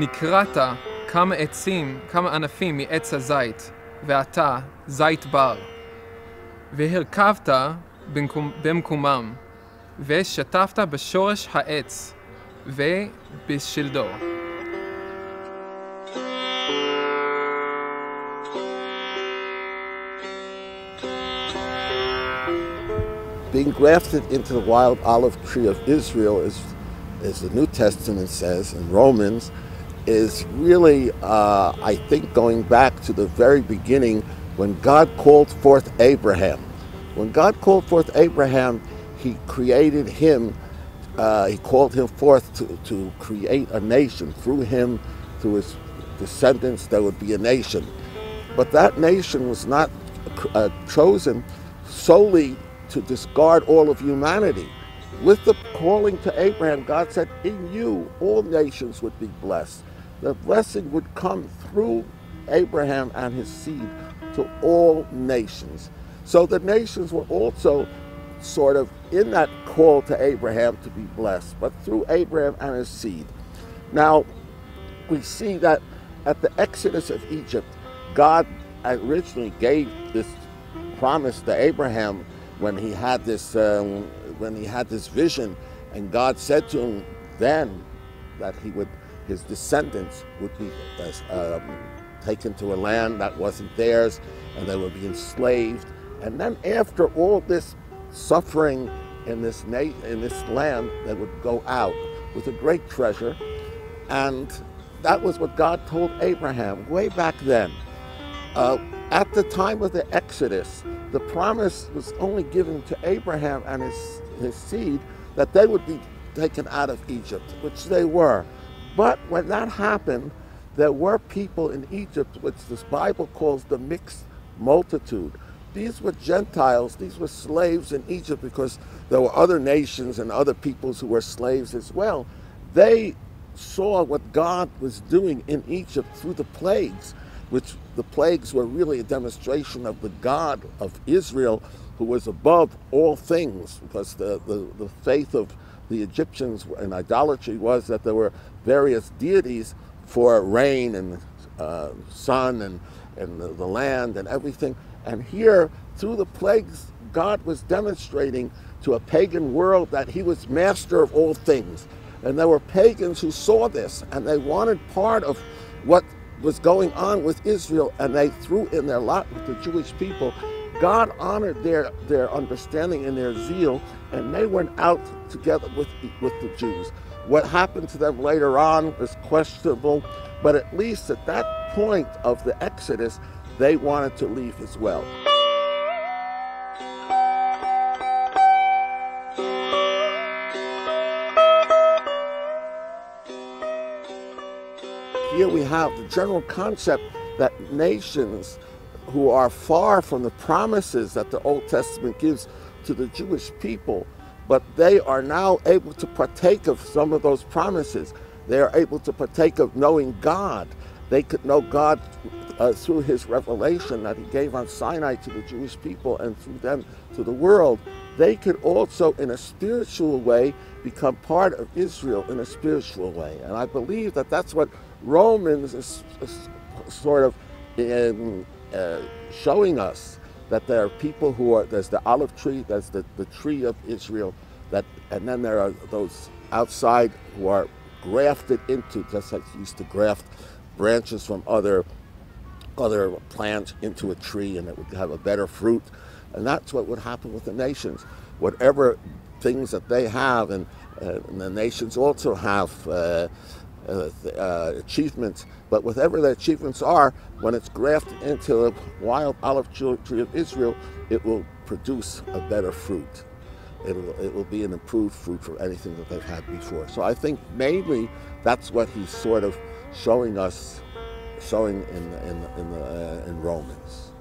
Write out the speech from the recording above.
נקראת כמה עצים, כמה ענפים מעץ הזית, ואתה זית בר. והרכבת במקומם, ושטפת בשורש העץ, ובשלדו. Being grafted into the wild olive tree of Israel, as the New Testament says in Romans, is really, I think, going back to the very beginning when God called forth Abraham. When God called forth Abraham, he created him, he called him forth to create a nation. Through him, through his descendants, there would be a nation. But that nation was not chosen solely to discard all of humanity. With the calling to Abraham, God said, in you all nations would be blessed. The blessing would come through Abraham and his seed to all nations. So the nations were also sort of in that call to Abraham to be blessed, but through Abraham and his seed. Now, we see that at the Exodus of Egypt, God originally gave this promise to Abraham when he had this vision, and God said to him then that his descendants would be taken to a land that wasn't theirs, and they would be enslaved. And then after all this suffering in this land, they would go out with a great treasure. And that was what God told Abraham way back then. At the time of the Exodus, the promise was only given to Abraham and his seed that they would be taken out of Egypt, which they were. But when that happened, there were people in Egypt, which this Bible calls the mixed multitude. These were Gentiles, these were slaves in Egypt because there were other nations and other peoples who were slaves as well. They saw what God was doing in Egypt through the plagues, which the plagues were really a demonstration of the God of Israel, who was above all things, because the faith of the Egyptians in idolatry was that there were various deities for rain and sun and the land and everything. And here, through the plagues, God was demonstrating to a pagan world that he was master of all things. And there were pagans who saw this, and they wanted part of what was going on with Israel, and they threw in their lot with the Jewish people. God honored their understanding and their zeal, and they went out together with the Jews. What happened to them later on is questionable, but at least at that point of the Exodus, they wanted to leave as well. Here we have the general concept that nations who are far from the promises that the Old Testament gives to the Jewish people, but they are now able to partake of some of those promises. They are able to partake of knowing God. They could know God through his revelation that he gave on Sinai to the Jewish people and through them to the world. They could also, in a spiritual way, become part of Israel in a spiritual way. And I believe that that's what Romans is sort of showing us, that there are people who are, there's the olive tree, there's the tree of Israel, and then there are those outside who are grafted into, just like you used to graft branches from other plants into a tree, and it would have a better fruit. And that's what would happen with the nations. Whatever things that they have, and the nations also have achievements, but whatever their achievements are, when it's grafted into the wild olive tree of Israel, it will produce a better fruit. It will be an improved fruit from anything that they've had before. So I think mainly that's what he's sort of showing us, in Romans.